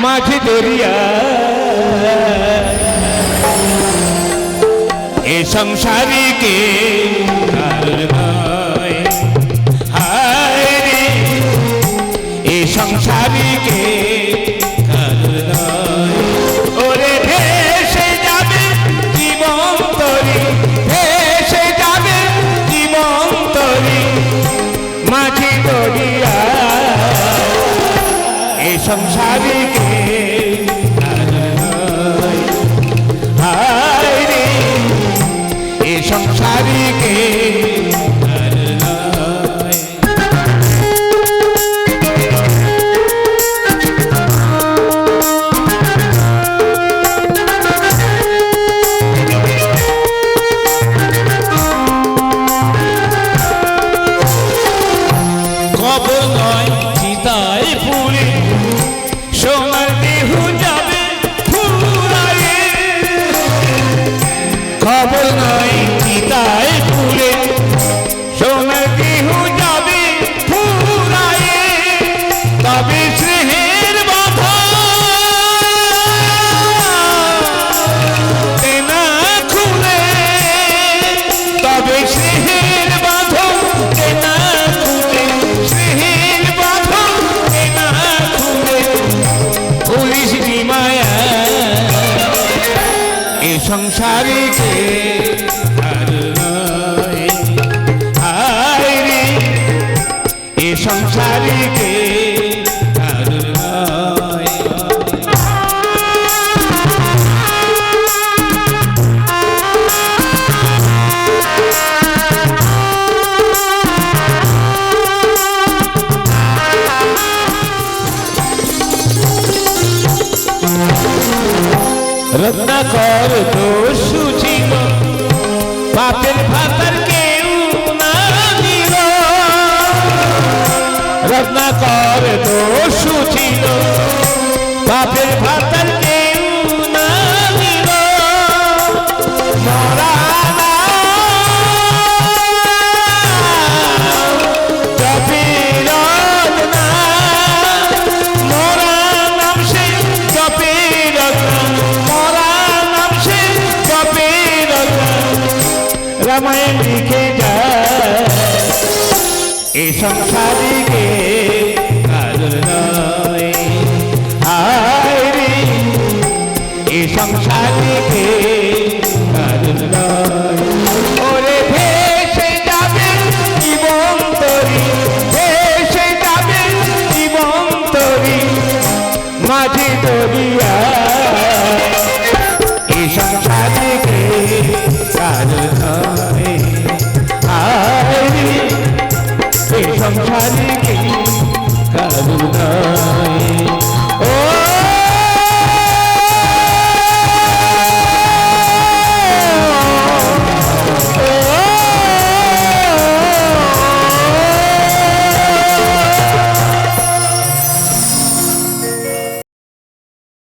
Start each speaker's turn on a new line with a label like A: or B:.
A: মাঝি দরিয়া এ সংসারী কে হায় রে এ সংসারী কে ওরে ভেসে যাবে জীবন তরি ভেসে যাবে জীবন তরি মাঝি দরিয়া এ সংসারী কে হায় রে এ সংসারী কে কবর নয় চিতায় পুরে সোনার দেহু যাবে ফুরায়ে খবর নয় চিতায় পুরে সোনার দেহু যাবে ফুরায়ে তবে স্নেহের বাধা না খুলে তবে স্নেহের বাধা না খুলে স্নেহের বাধা না খুলে পুলিশ মায়া এ সংসারে কে হায় রে এ সংসারে কে রত্নাকর দোষু ছিল পাপের ভাতার কেউ না দিল রত্নাকর দোষু ছিল পাপের ভাতার কেউ না দিল মরা রামায়ণ লিখে যায় এ সংসারী কে কারণ নয় হায় রে এ সংসারী কে কারণ নয় ওরে ভেসে যাবে জীবন তরি ভেসে যাবে জীবন তরি মাঝি দরিয়া এ সংসারী কে কারণ নয় হায় রে এ সংসারী